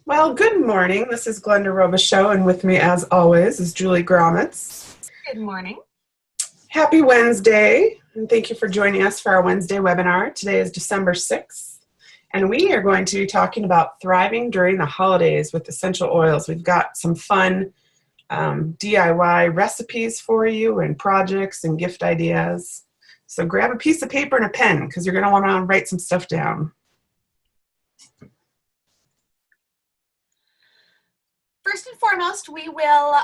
Well, good morning. This is Glenda Robichaux, and with me, as always, is Julie Gromitz. Good morning. Happy Wednesday, and thank you for joining us for our Wednesday webinar. Today is December 6th, and we are going to be talking about thriving during the holidays with essential oils. We've got some fun DIY recipes for you and projects and gift ideas. So grab a piece of paper and a pen because you're going to want to write some stuff down. First and foremost, we will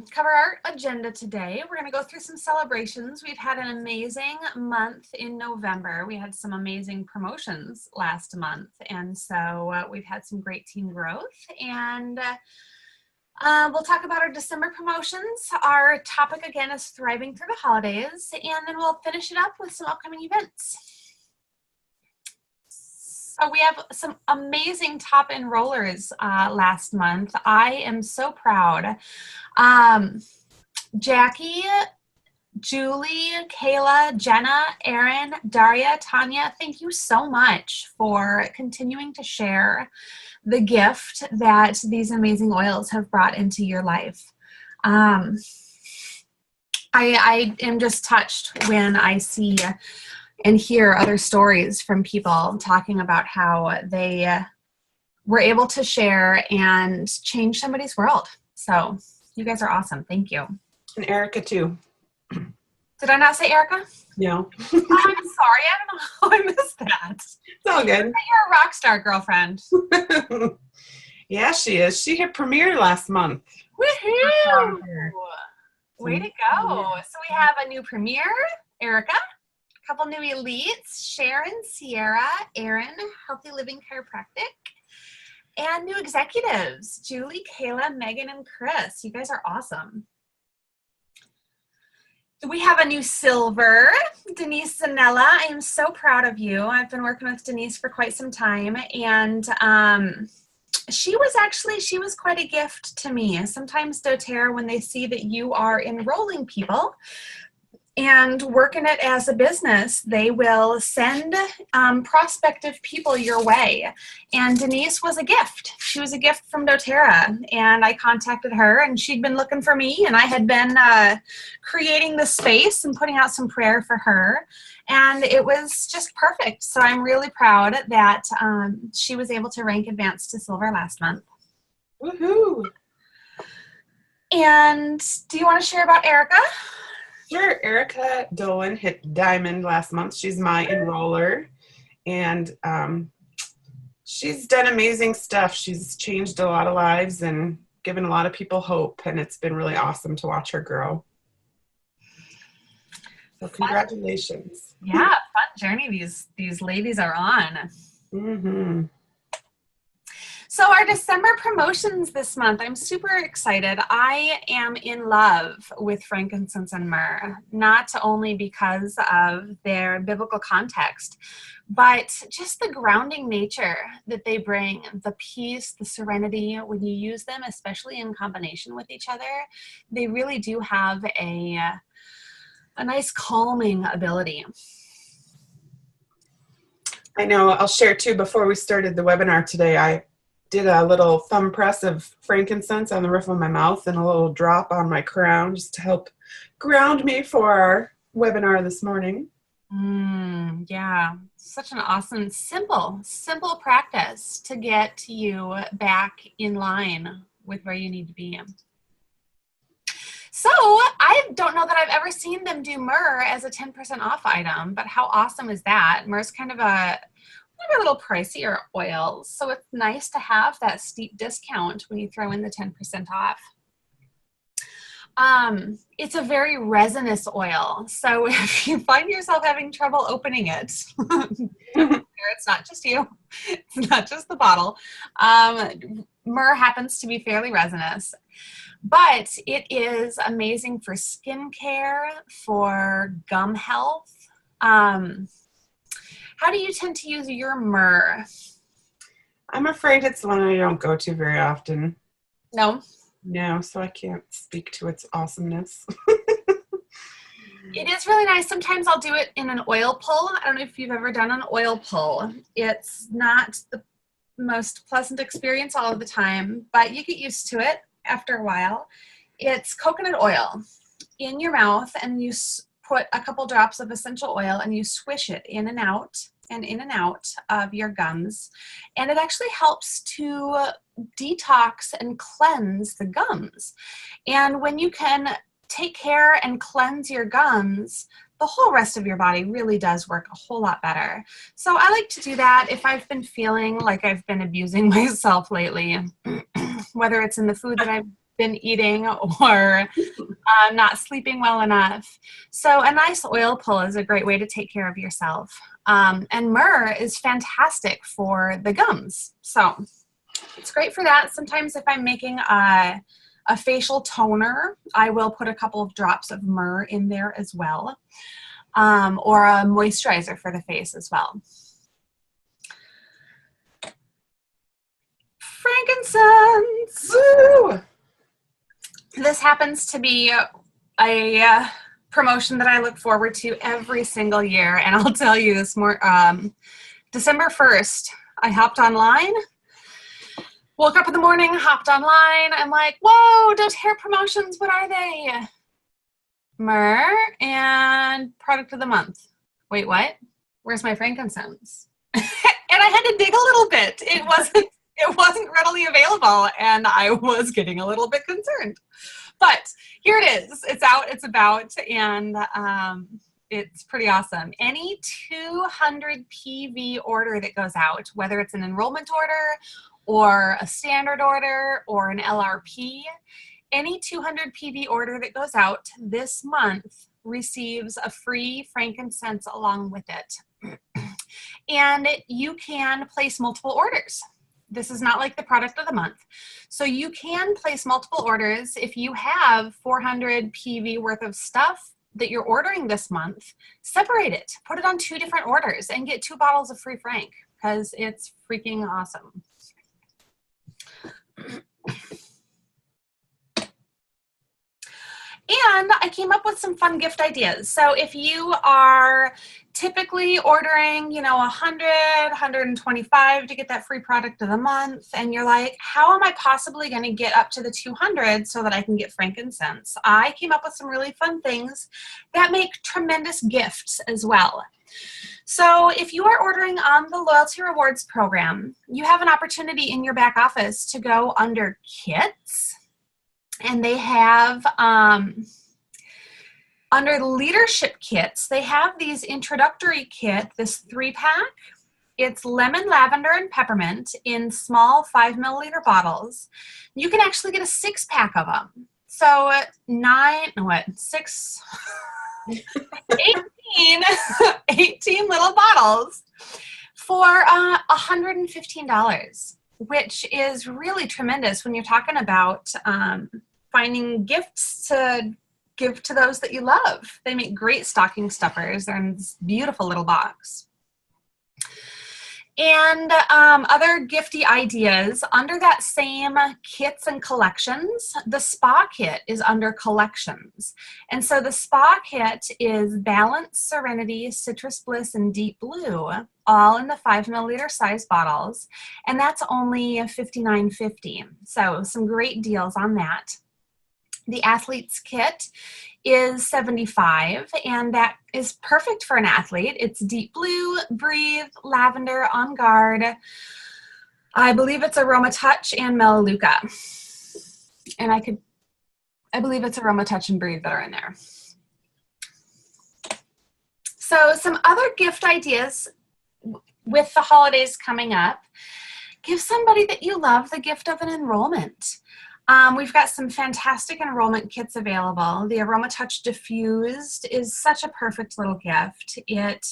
cover our agenda today. We're going to go through some celebrations. We've had an amazing month in November. We had some amazing promotions last month, and so we've had some great team growth. And we'll talk about our December promotions. Our topic, again, is thriving through the holidays, and then we'll finish it up with some upcoming events. So we have some amazing top enrollers last month. I am so proud. Jackie, Julie, Kayla, Jenna, Erin, Daria, Tanya, thank you so much for continuing to share the gift that these amazing oils have brought into your life. I am just touched when I see and hear other stories from people talking about how they were able to share and change somebody's world. So you guys are awesome. Thank you. And Erica, too. Did I not say Erica? No. Oh, I'm sorry. I don't know how I missed that. It's all good. You're a rock star, girlfriend. Yeah, she is. She hit premiere last month. Woohoo! Way to go. So we have a new premiere, Erica. Couple new elites, Sharon, Sierra, Erin, Healthy Living Chiropractic, and new executives, Julie, Kayla, Megan, and Chris. You guys are awesome. We have a new silver, Denise Zanella. I am so proud of you. I've been working with Denise for quite some time, and she was quite a gift to me. Sometimes doTERRA, when they see that you are enrolling people and working it as a business, they will send prospective people your way. And Denise was a gift. She was a gift from doTERRA. And I contacted her, and she'd been looking for me, and I had been creating the space and putting out some prayer for her. And it was just perfect. So I'm really proud that she was able to rank advanced to silver last month. Woohoo! And do you want to share about Erica? Sure. Erica Dolan hit diamond last month. She's my enroller, and she's done amazing stuff. She's changed a lot of lives and given a lot of people hope, and it's been really awesome to watch her grow. So congratulations. Yeah, fun journey these ladies are on. Mm-hmm. So our December promotions this month, I'm super excited. I am in love with frankincense and myrrh, not only because of their biblical context, but just the grounding nature that they bring, the peace, the serenity, when you use them, especially in combination with each other, they really do have a nice calming ability. I know. I'll share too, before we started the webinar today, I did a little thumb press of frankincense on the roof of my mouth and a little drop on my crown just to help ground me for our webinar this morning. Yeah, such an awesome, simple practice to get you back in line with where you need to be. So I don't know that I've ever seen them do myrrh as a 10% off item, but how awesome is that? Myrrh's kind of a little pricier oil, so it's nice to have that steep discount when you throw in the 10% off. It's a very resinous oil, so if you find yourself having trouble opening it, it's not just you, it's not just the bottle. Myrrh happens to be fairly resinous, but it is amazing for skincare, for gum health. How do you tend to use your myrrh? I'm afraid it's one I don't go to very often. No? No, so I can't speak to its awesomeness. It is really nice. Sometimes I'll do it in an oil pull. I don't know if you've ever done an oil pull. It's not the most pleasant experience all of the time, but you get used to it after a while. It's coconut oil in your mouth, and you put a couple drops of essential oil and you swish it in and out of your gums. And it actually helps to detox and cleanse the gums. And when you can take care and cleanse your gums, the whole rest of your body really does work a whole lot better. So I like to do that if I've been feeling like I've been abusing myself lately, whether it's in the food that I've been eating or not sleeping well enough. So a nice oil pull is a great way to take care of yourself. And myrrh is fantastic for the gums. So it's great for that. Sometimes if I'm making a facial toner, I will put a couple of drops of myrrh in there as well, or a moisturizer for the face as well. Frankincense! Woo! This happens to be a promotion that I look forward to every single year, and I'll tell you this more. December 1st, I hopped online. Woke up in the morning, hopped online. I'm like, whoa, doTERRA promotions, what are they? Myrrh and product of the month. Wait, what? Where's my frankincense? And I had to dig a little bit. It wasn't readily available, and I was getting a little bit concerned. But here it is. It's out, it's about, and it's pretty awesome. Any 200 PV order that goes out, whether it's an enrollment order or a standard order or an LRP, any 200 PV order that goes out this month receives a free frankincense along with it. And you can place multiple orders. This is not like the product of the month. So you can place multiple orders. If you have 400 PV worth of stuff that you're ordering this month, separate it, put it on 2 different orders and get 2 bottles of free frank, because it's freaking awesome. And I came up with some fun gift ideas. So if you are typically ordering, 100, 125 to get that free product of the month, and you're like, how am I possibly going to get up to the 200 so that I can get frankincense? I came up with some really fun things that make tremendous gifts as well. So if you are ordering on the Loyalty Rewards program, you have an opportunity in your back office to go under kits. And they have, under the leadership kits, they have these introductory kit, this 3-pack. It's lemon, lavender, and peppermint in small 5 milliliter bottles. You can actually get a 6-pack of them. So 18 little bottles for $115. Which is really tremendous when you're talking about finding gifts to give to those that you love. They make great stocking stuffers. They're in this beautiful little box. And other gifty ideas, under that same kits and collections, the spa kit is under collections. And so the spa kit is Balance, Serenity, Citrus Bliss, and Deep Blue, all in the 5 milliliter size bottles. And that's only $59.50. So some great deals on that. The Athlete's Kit is $75, and that is perfect for an athlete. It's Deep Blue, Breathe, Lavender, On Guard. I believe it's Aroma Touch and Melaleuca. And I believe it's Aroma Touch and Breathe that are in there. So some other gift ideas with the holidays coming up. Give somebody that you love the gift of an enrollment. We've got some fantastic enrollment kits available. The Aroma Touch Diffused is such a perfect little gift. It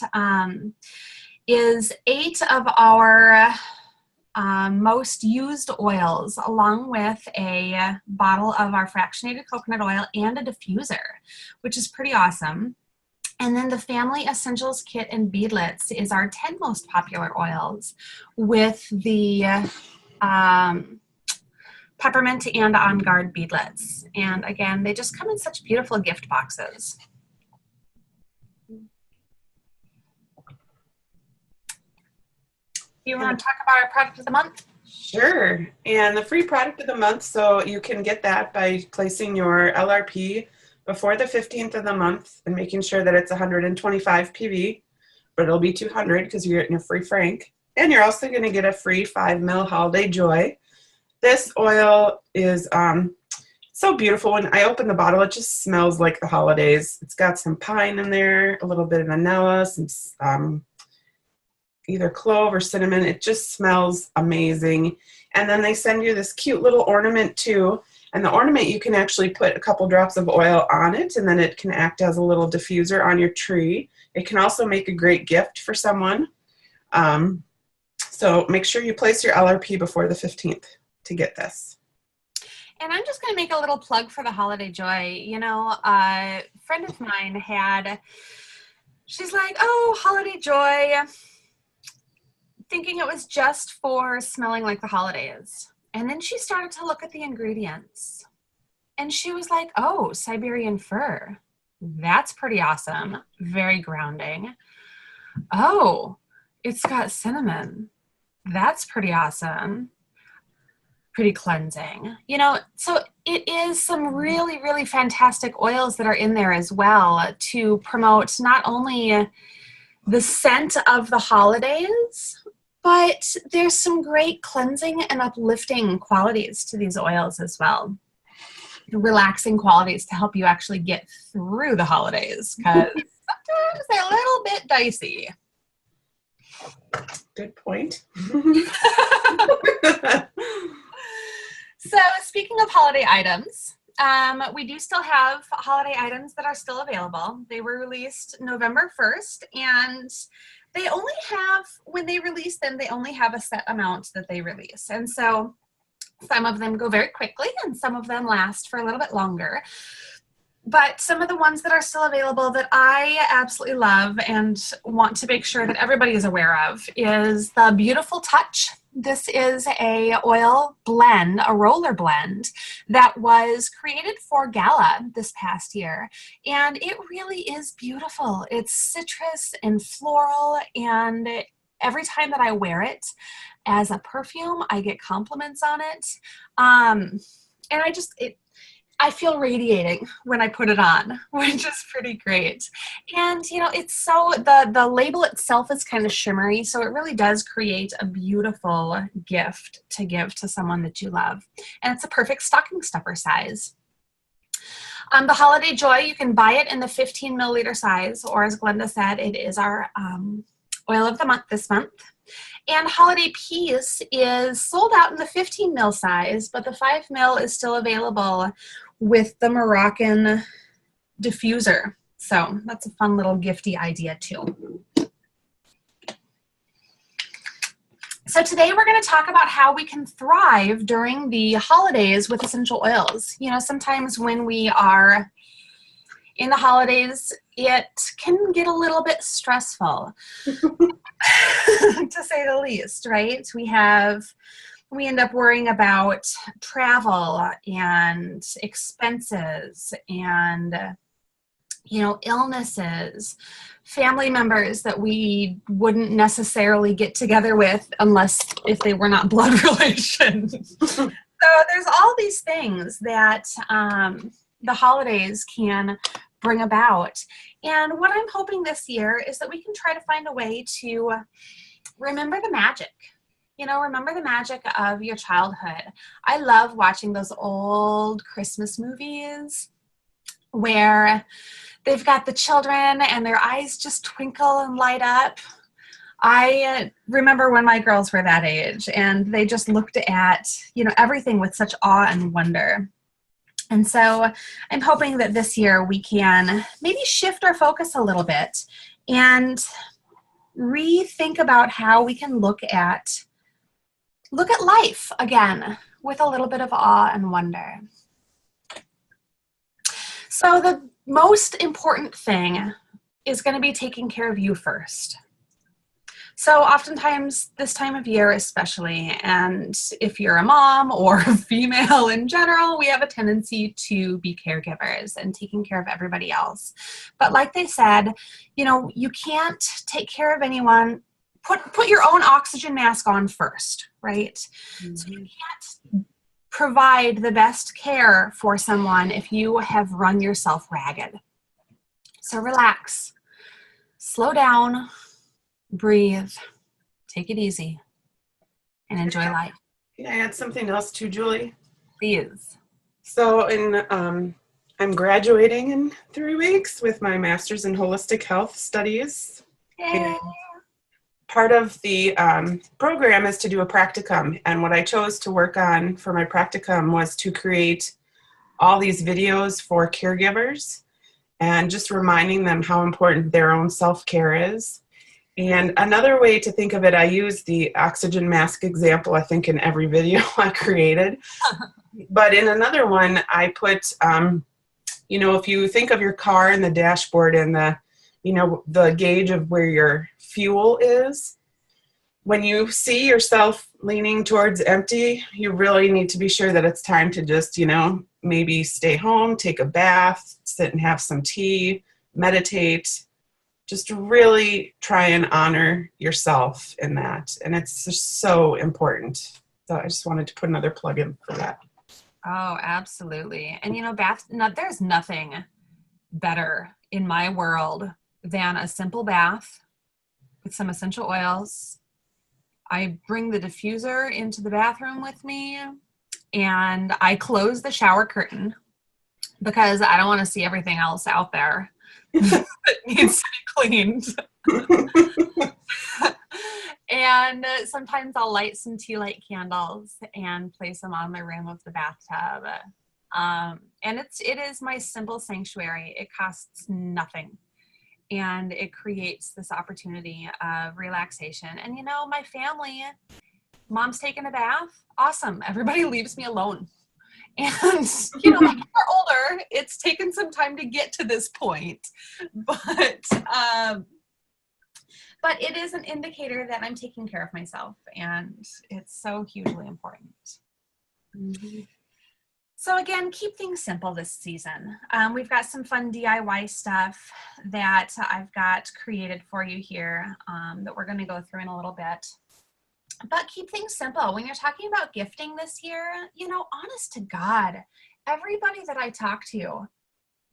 is 8 of our most used oils, along with a bottle of our fractionated coconut oil and a diffuser, which is pretty awesome. And then the Family Essentials Kit and Beadlets is our 10 most popular oils with the peppermint and On Guard beadlets. And again, they just come in such beautiful gift boxes. You want to talk about our product of the month? Sure. And the free product of the month, so you can get that by placing your LRP before the 15th of the month and making sure that it's 125 PV, but it'll be 200 because you're getting a free Frank. And you're also going to get a free 5 ml Holiday Joy. This oil is so beautiful. When I open the bottle, it just smells like the holidays. It's got some pine in there, a little bit of vanilla, some either clove or cinnamon. It just smells amazing. And then they send you this cute little ornament too. And the ornament, you can actually put a couple drops of oil on it, and then it can act as a little diffuser on your tree. It can also make a great gift for someone. So make sure you place your LRP before the 15th to get this. And I'm just going to make a little plug for the Holiday Joy. You know, a friend of mine she's like, oh, Holiday Joy, thinking it was just for smelling like the holidays. And then she started to look at the ingredients. And she was like, oh, Siberian fir. That's pretty awesome. Very grounding. Oh, it's got cinnamon. That's pretty awesome. Pretty cleansing. You know, so it is some really, really fantastic oils that are in there as well to promote not only the scent of the holidays, but there's some great cleansing and uplifting qualities to these oils as well. Relaxing qualities to help you actually get through the holidays, because sometimes they're a little bit dicey. Good point. So speaking of holiday items, we do still have holiday items that are still available. They were released November 1st, and they only have, when they release them, they only have a set amount that they release. And so some of them go very quickly and some of them last for a little bit longer. But some of the ones that are still available that I absolutely love and want to make sure that everybody is aware of is the Beautiful Touch. This is a oil blend, a roller blend that was created for Gala this past year. And it really is beautiful. It's citrus and floral, and every time that I wear it as a perfume, I get compliments on it. And I feel radiating when I put it on, which is pretty great. And, you know, it's so, the label itself is kind of shimmery, so it really does create a beautiful gift to give to someone that you love. And it's a perfect stocking stuffer size. The Holiday Joy, you can buy it in the 15 milliliter size, or as Glenda said, it is our oil of the month this month. And Holiday Peace is sold out in the 15 mil size, but the 5 mil is still available with the Moroccan diffuser. So that's a fun little gifty idea too. So today we're going to talk about how we can thrive during the holidays with essential oils. You know, sometimes when we are in the holidays, it can get a little bit stressful, to say the least, right? We end up worrying about travel and expenses and, you know, illnesses, family members that we wouldn't necessarily get together with unless if they were not blood relations. So there's all these things that the holidays can bring about. And what I'm hoping this year is that we can try to find a way to remember the magic. You know, remember the magic of your childhood. I love watching those old Christmas movies where they've got the children and their eyes just twinkle and light up. I remember when my girls were that age and they just looked at, you know, everything with such awe and wonder. And so I'm hoping that this year we can maybe shift our focus a little bit and rethink about how we can look at life again with a little bit of awe and wonder. So the most important thing is going to be taking care of you first. So oftentimes this time of year especially, and if you're a mom or a female in general, we have a tendency to be caregivers and taking care of everybody else. But like they said, you know, you can't take care of anyone put your own oxygen mask on first, right? Mm-hmm. So you can't provide the best care for someone if you have run yourself ragged. So relax, slow down, breathe, take it easy, and enjoy life. Can I add something else too, Julie? Please. So I'm graduating in 3 weeks with my master's in holistic health studies. Yay. And part of the program is to do a practicum. And what I chose to work on for my practicum was to create all these videos for caregivers and just reminding them how important their own self-care is. And another way to think of it, I use the oxygen mask example, I think, in every video I created. But in another one, I put, if you think of your car and the dashboard and the gauge of where your fuel is, when you see yourself leaning towards empty, you really need to be sure that it's time to just, maybe stay home, take a bath, sit and have some tea, meditate. Just really try and honor yourself in that. And it's just so important. So I just wanted to put another plug in for that. Oh, absolutely. And there's nothing better in my world than a simple bath with some essential oils. I bring the diffuser into the bathroom with me, and I close the shower curtain because I don't want to see everything else out there that needs to be cleaned. And sometimes I'll light some tea light candles and place them on my rim of the bathtub. And it is my simple sanctuary. It costs nothing. And it creates this opportunity of relaxation. And my family, mom's taking a bath. Awesome. Everybody leaves me alone. And, when we're older, it's taken some time to get to this point. But it is an indicator that I'm taking care of myself. And it's so hugely important. Mm-hmm. So again, keep things simple this season. We've got some fun DIY stuff that I've got created for you here that we're going to go through in a little bit. But keep things simple. When you're talking about gifting this year, honest to God, everybody that I talk to,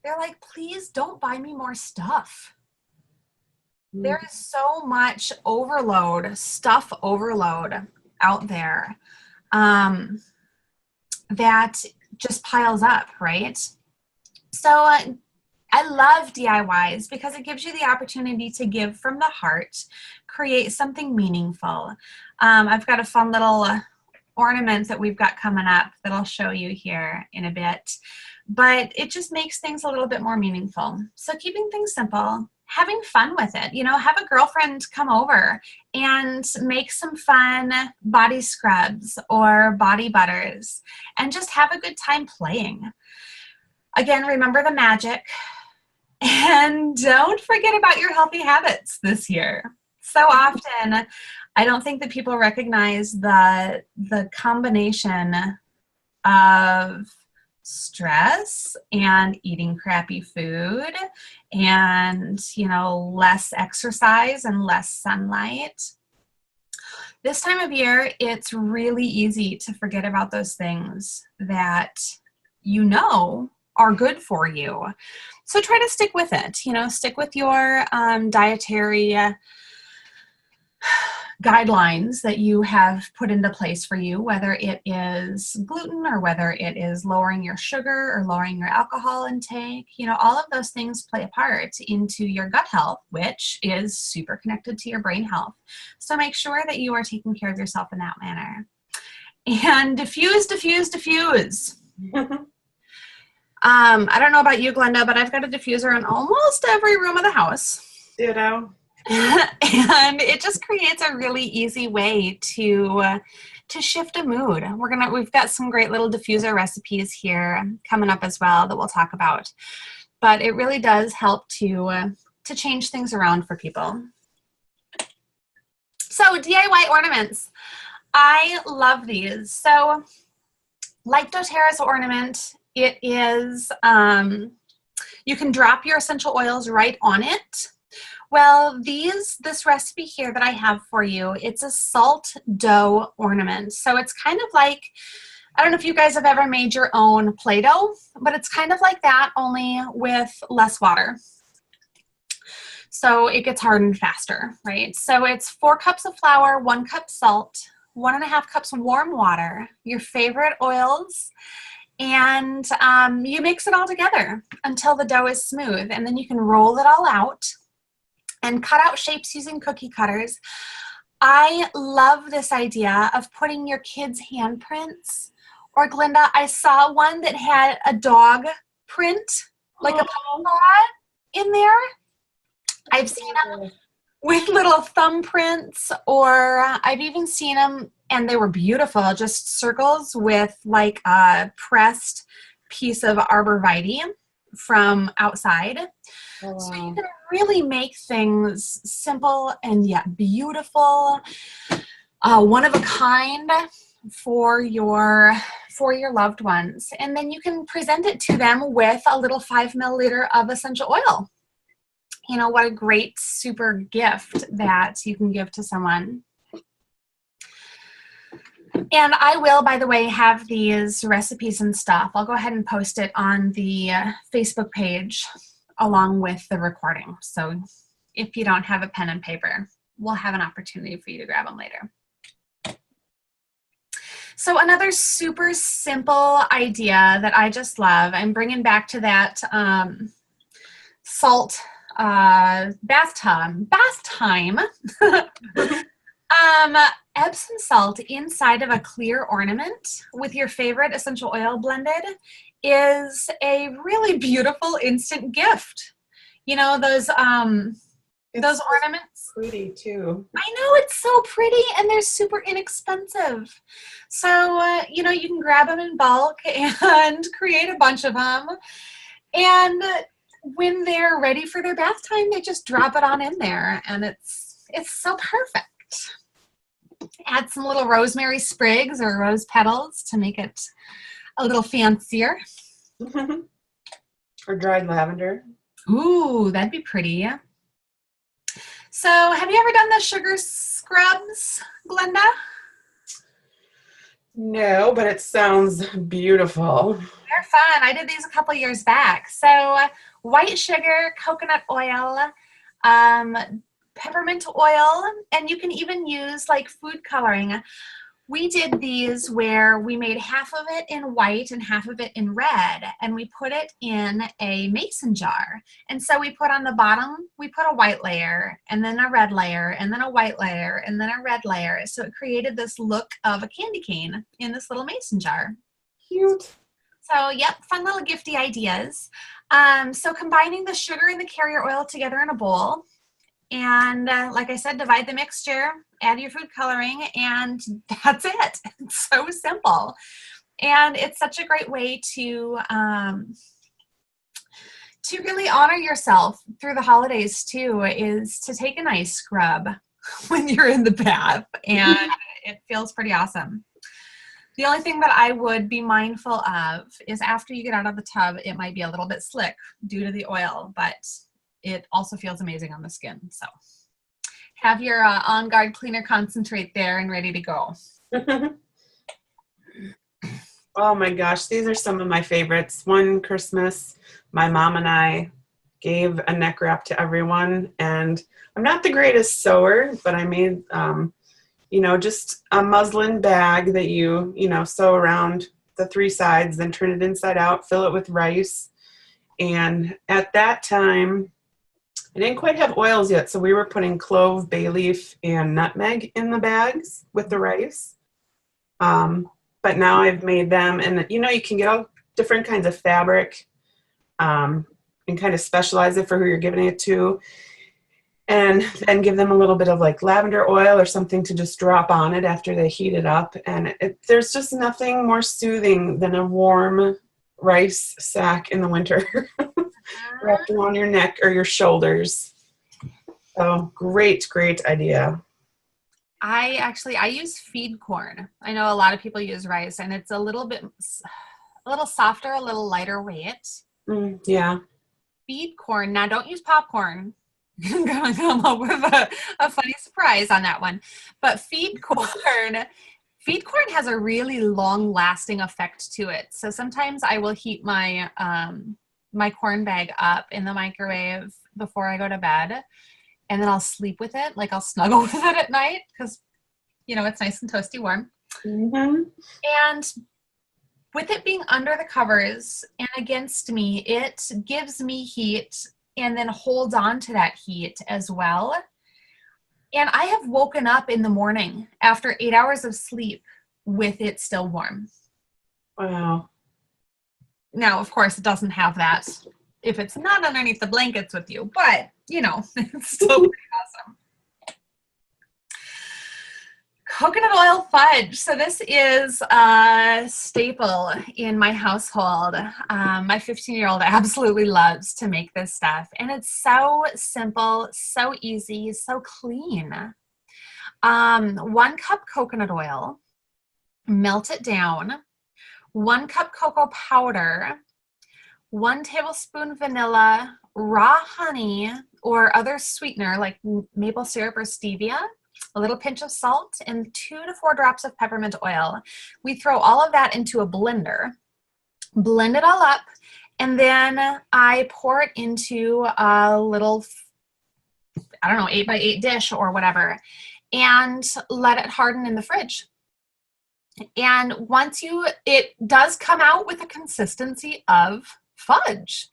they're like, please don't buy me more stuff. Mm-hmm. There is so much stuff overload out there that just piles up, right? So I love DIYs because it gives you the opportunity to give from the heart, create something meaningful. I've got a fun little ornament that we've got coming up that I'll show you here in a bit, but it just makes things a little bit more meaningful. So keeping things simple, having fun with it, have a girlfriend come over and make some fun body scrubs or body butters and just have a good time playing. Again, remember the magic and don't forget about your healthy habits this year. So often, I don't think that people recognize the combination of stress and eating crappy food and, less exercise and less sunlight. This time of year, it's really easy to forget about those things that are good for you. So try to stick with it, stick with your dietary guidelines that you have put into place for you, whether it is gluten or whether it is lowering your sugar or lowering your alcohol intake. All of those things play a part into your gut health, which is super connected to your brain health. So make sure that you are taking care of yourself in that manner. And diffuse. I don't know about you, Glenda, but I've got a diffuser in almost every room of the house. Ditto. And it just creates a really easy way to shift a mood. We've got some great little diffuser recipes here coming up as well that we'll talk about. But it really does help to change things around for people. So DIY ornaments. I love these. So like doTERRA's ornament, it is, you can drop your essential oils right on it, Well, this recipe here that I have for you, it's a salt dough ornament. So it's kind of like, I don't know if you guys have ever made your own Play-Doh, but it's kind of like that, only with less water. So it gets hardened faster, right? So it's 4 cups of flour, 1 cup salt, 1.5 cups warm water, your favorite oils, and you mix it all together until the dough is smooth. And then you can roll it all out and cut out shapes using cookie cutters. I love this idea of putting your kids' handprints. Or Glinda, I saw one that had a dog print, like a paw in there. I've seen them with little thumbprints, or I've even seen them, and they were beautiful, just circles with like a pressed piece of arborvitae from outside. Oh, wow. So you can really make things simple and yet beautiful, one of a kind for your loved ones. And then you can present it to them with a little 5 milliliter of essential oil. You know, what a great super gift that you can give to someone. And I will, by the way, have these recipes and stuff. I'll go ahead and post it on the Facebook page along with the recording. So if you don't have a pen and paper, we'll have an opportunity for you to grab them later. So another super simple idea that I just love, I'm bringing back to that salt bath time. Epsom salt inside of a clear ornament with your favorite essential oil blended is a really beautiful instant gift. You know, those ornaments. Pretty too. I know, it's so pretty, and they're super inexpensive. So, you know, you can grab them in bulk and create a bunch of them. And when they're ready for their bath time, they just drop it on in there, and it's so perfect. Add some little rosemary sprigs or rose petals to make it a little fancier. Or dried lavender. Ooh, that'd be pretty. So have you ever done the sugar scrubs, Glenda? No, but it sounds beautiful. They're fun. I did these a couple years back. So white sugar, coconut oil, peppermint oil, and you can even use like food coloring. We did these where we made half of it in white and half of it in red, and we put it in a mason jar. And so we put on the bottom, we put a white layer, and then a red layer, and then a white layer, and then a red layer. So it created this look of a candy cane in this little mason jar. Cute. So, yep, fun little gifty ideas. So combining the sugar and the carrier oil together in a bowl. And like I said, divide the mixture, add your food coloring, and that's it. It's so simple. And it's such a great way to really honor yourself through the holidays too, is to take a nice scrub when you're in the bath, and it feels pretty awesome. The only thing that I would be mindful of is after you get out of the tub, it might be a little bit slick due to the oil, but it also feels amazing on the skin. So have your On Guard Cleaner Concentrate there and ready to go. Oh my gosh, these are some of my favorites. One Christmas, my mom and I gave a neck wrap to everyone, and I'm not the greatest sewer, but I made, just a muslin bag that you sew around the 3 sides, then turn it inside out, fill it with rice. And at that time, I didn't quite have oils yet, so we were putting clove, bay leaf, and nutmeg in the bags with the rice. But now I've made them, and you can get all different kinds of fabric and kind of specialize it for who you're giving it to, and then give them a little bit of like lavender oil or something to just drop on it after they heat it up. And there's just nothing more soothing than a warm rice sack in the winter wrapped around your neck or your shoulders. So great idea. I use feed corn. I know a lot of people use rice, and it's a little softer, a little lighter weight. Yeah. Feed corn. Now, don't use popcorn. gonna come up with a funny surprise on that one. But feed corn has a really long lasting effect to it. So sometimes I will heat my my corn bag up in the microwave before I go to bed, and then I'll sleep with it. Like I'll snuggle with it at night because, you know, it's nice and toasty warm. Mm-hmm. And with it being under the covers and against me, it gives me heat and then holds on to that heat as well. And I have woken up in the morning after 8 hours of sleep with it still warm. Wow. Now, of course, it doesn't have that if it's not underneath the blankets with you, but, you know, it's still pretty awesome. Coconut oil fudge. So this is a staple in my household. My 15-year-old absolutely loves to make this stuff. And it's so simple, so easy, so clean. 1 cup coconut oil, melt it down. 1 cup cocoa powder, 1 tablespoon vanilla, raw honey or other sweetener like maple syrup or stevia, a little pinch of salt, and 2 to 4 drops of peppermint oil. We throw all of that into a blender, blend it all up, and then I pour it into a little, I don't know, 8x8 dish or whatever, and let it harden in the fridge. And once it does come out with a consistency of fudge.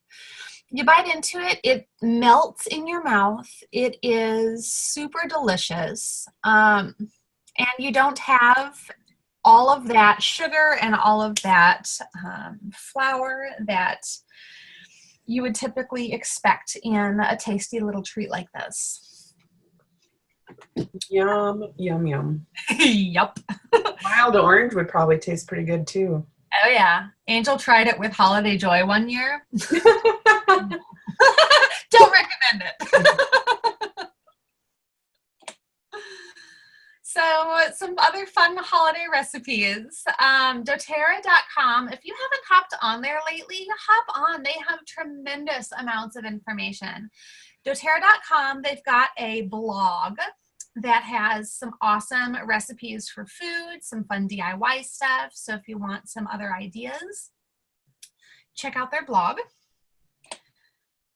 You bite into it, it melts in your mouth. It is super delicious. And you don't have all of that sugar and all of that flour that you would typically expect in a tasty little treat like this. Yum, yum, yum. Yup. Wild orange would probably taste pretty good too. Oh yeah. Angel tried it with Holiday Joy one year. Don't recommend it. So some other fun holiday recipes. doTERRA.com. If you haven't hopped on there lately, hop on. They have tremendous amounts of information. doTERRA.com, they've got a blog that has some awesome recipes for food, some fun DIY stuff. So if you want some other ideas, check out their blog.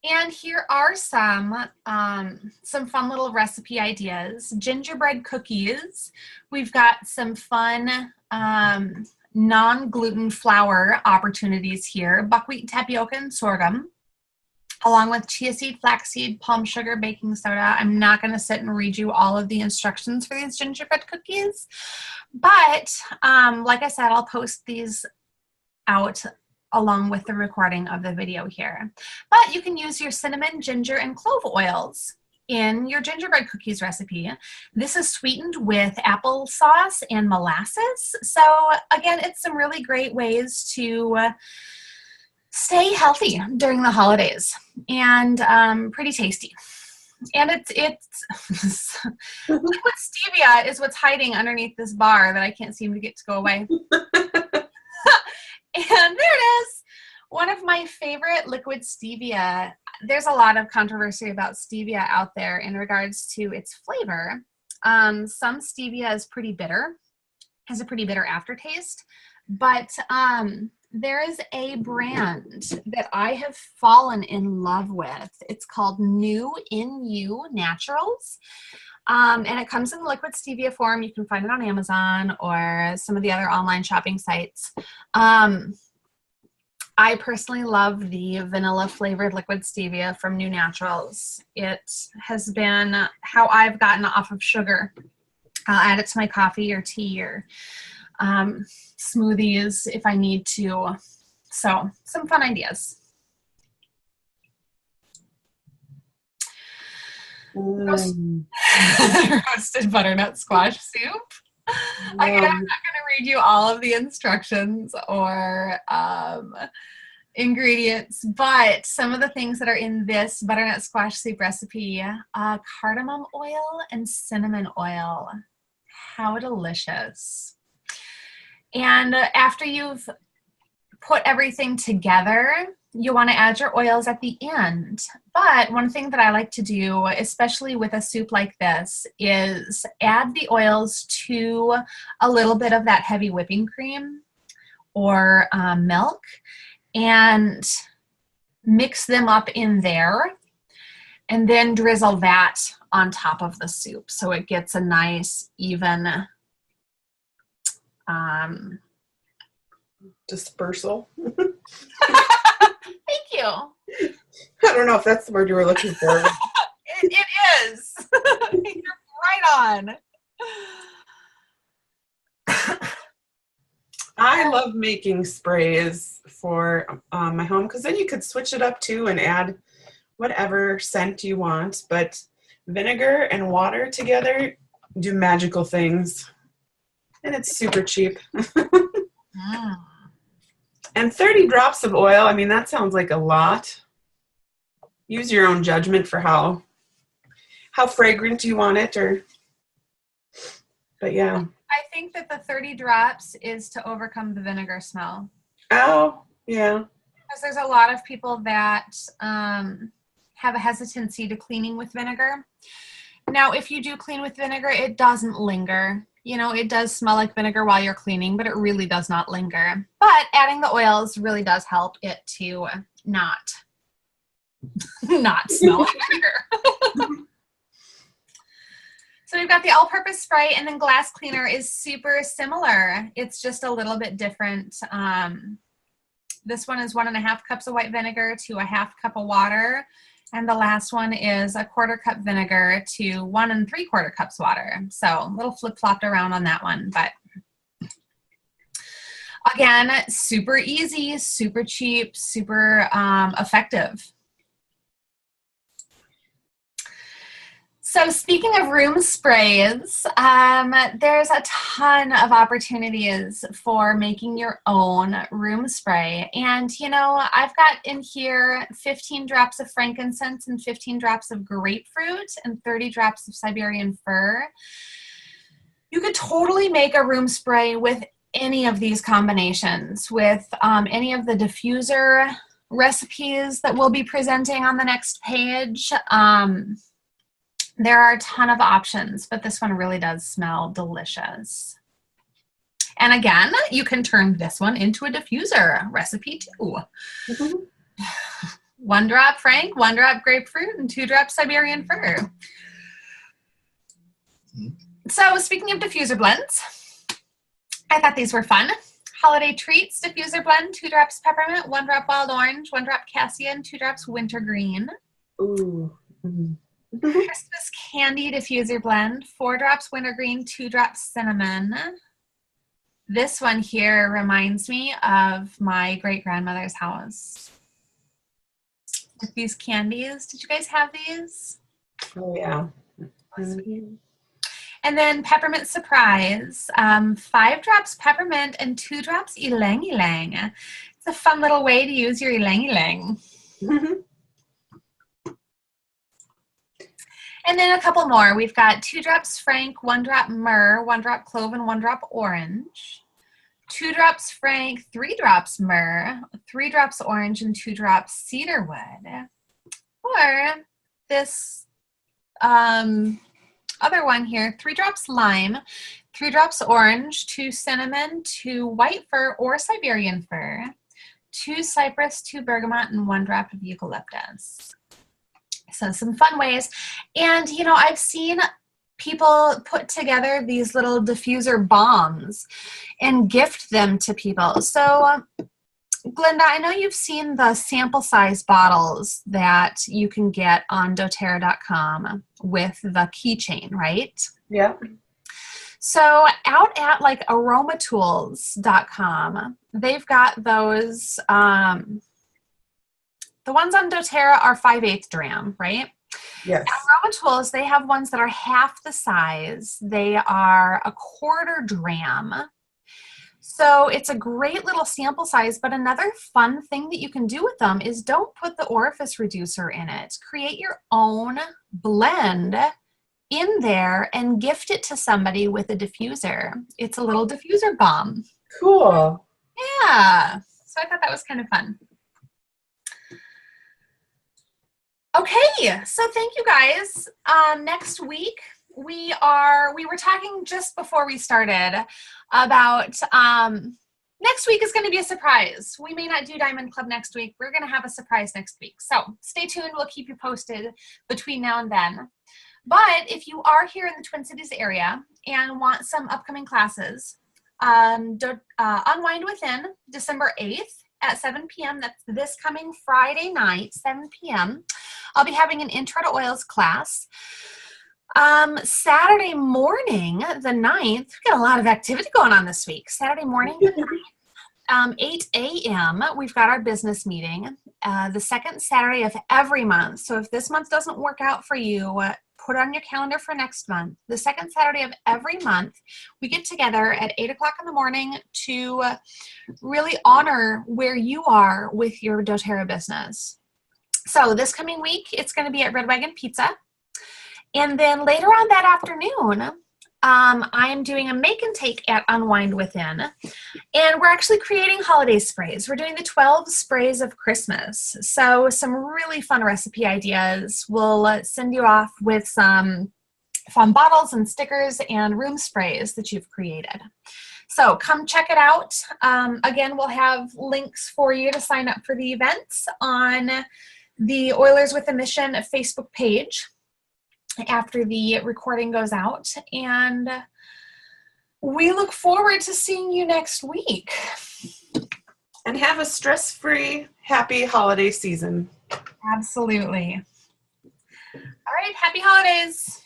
And here are some fun little recipe ideas. Gingerbread cookies. We've got some fun non-gluten flour opportunities here. Buckwheat, tapioca, and sorghum, along with chia seed, flaxseed, palm sugar, baking soda. I'm not going to sit and read you all of the instructions for these gingerbread cookies, but like I said, I'll post these out along with the recording of the video here. But you can use your cinnamon, ginger, and clove oils in your gingerbread cookies recipe. This is sweetened with applesauce and molasses. So again, it's some really great ways to stay healthy during the holidays, and pretty tasty. And it's liquid stevia is what's hiding underneath this bar that I can't seem to get to go away. And there it is. One of my favorite liquid stevia. There's a lot of controversy about stevia out there in regards to its flavor. Some stevia is pretty bitter, has a pretty bitter aftertaste, but there is a brand that I have fallen in love with. It's called New In You Naturals. And it comes in liquid stevia form. You can find it on Amazon or some of the other online shopping sites. I personally love the vanilla flavored liquid stevia from New Naturals. It has been how I've gotten off of sugar. I'll add it to my coffee or tea or smoothies if I need to. So some fun ideas. Roasted butternut squash soup. Again, I'm not going to read you all of the instructions or ingredients, but some of the things that are in this butternut squash soup recipe, cardamom oil and cinnamon oil. How delicious. And after you've put everything together, you want to add your oils at the end. But one thing that I like to do, especially with a soup like this, is add the oils to a little bit of that heavy whipping cream or milk and mix them up in there and then drizzle that on top of the soup so it gets a nice even dispersal. Thank you. I don't know if that's the word you were looking for. It is. You're right on. I love making sprays for my home because then you could switch it up too and add whatever scent you want. But vinegar and water together do magical things. And it's super cheap. And 30 drops of oil, I mean, that sounds like a lot. Use your own judgment for how fragrant you want it, but yeah. I think that the 30 drops is to overcome the vinegar smell. Oh, yeah. Because there's a lot of people that have a hesitancy to cleaning with vinegar. Now, if you do clean with vinegar, it doesn't linger. You know, it does smell like vinegar while you're cleaning, but it really does not linger. But adding the oils really does help it to not smell like vinegar. So we've got the all-purpose spray, and then glass cleaner is super similar. It's just a little bit different. This one is 1.5 cups of white vinegar to 1/2 cup of water. And the last one is 1/4 cup vinegar to 1 3/4 cups water. So a little flip-flopped around on that one. But again, super easy, super cheap, super effective. So speaking of room sprays, there's a ton of opportunities for making your own room spray. And, you know, I've got in here 15 drops of frankincense and 15 drops of grapefruit and 30 drops of Siberian fir. You could totally make a room spray with any of these combinations, with any of the diffuser recipes that we'll be presenting on the next page. There are a ton of options, but this one really does smell delicious. And again, you can turn this one into a diffuser recipe too. Mm-hmm. 1 drop Frank, 1 drop grapefruit, and 2 drops Siberian fir. So speaking of diffuser blends, I thought these were fun. Holiday Treats diffuser blend, 2 drops peppermint, 1 drop wild orange, 1 drop cassia, and 2 drops wintergreen. Ooh. Mm-hmm. Christmas candy diffuser blend, 4 drops wintergreen, 2 drops cinnamon. This one here reminds me of my great-grandmother's house. With these candies. Did you guys have these? Oh, yeah. Mm-hmm. And then Peppermint Surprise, 5 drops peppermint and 2 drops ylang ylang. It's a fun little way to use your ylang ylang. Mm-hmm. And then a couple more. We've got 2 drops Frank, 1 drop myrrh, 1 drop clove, and 1 drop orange. 2 drops Frank, 3 drops myrrh, 3 drops orange, and 2 drops cedarwood. Or this other one here, 3 drops lime, 3 drops orange, 2 cinnamon, 2 white fir or Siberian fir, 2 cypress, 2 bergamot, and 1 drop of eucalyptus. So some fun ways. And, you know, I've seen people put together these little diffuser bombs and gift them to people. So, Glenda, I know you've seen the sample size bottles that you can get on doTERRA.com with the keychain, right? Yeah. So out at like aromatools.com, they've got those, the ones on doTERRA are 5/8 dram, right? Yes. At Aromatools, they have ones that are half the size. They are 1/4 dram. So it's a great little sample size, but another fun thing that you can do with them is don't put the orifice reducer in it. Create your own blend in there and gift it to somebody with a diffuser. It's a little diffuser bomb. Cool. Yeah. So I thought that was kind of fun. Okay, so thank you guys. Next week we were talking just before we started about next week is going to be a surprise. We may not do Diamond Club next week. We're going to have a surprise next week. So stay tuned. We'll keep you posted between now and then. But if you are here in the Twin Cities area and want some upcoming classes, Unwind Within, December 8th at 7 p.m. That's this coming Friday night, 7 p.m. I'll be having an Intro to Oils class. Saturday morning, the 9th, we've got a lot of activity going on this week. Saturday morning, the 9th, 8 a.m., we've got our business meeting, the second Saturday of every month. So if this month doesn't work out for you, put it on your calendar for next month. The second Saturday of every month, we get together at 8 o'clock in the morning to really honor where you are with your doTERRA business. So this coming week, it's going to be at Red Wagon Pizza. And then later on that afternoon, I'm doing a make and take at Unwind Within. And we're actually creating holiday sprays. We're doing the 12 sprays of Christmas. So some really fun recipe ideas. We'll send you off with some fun bottles and stickers and room sprays that you've created. So come check it out. Again, we'll have links for you to sign up for the events on the Oilers with a Mission Facebook page after the recording goes out. And we look forward to seeing you next week. And have a stress-free, happy holiday season. Absolutely. All right, happy holidays.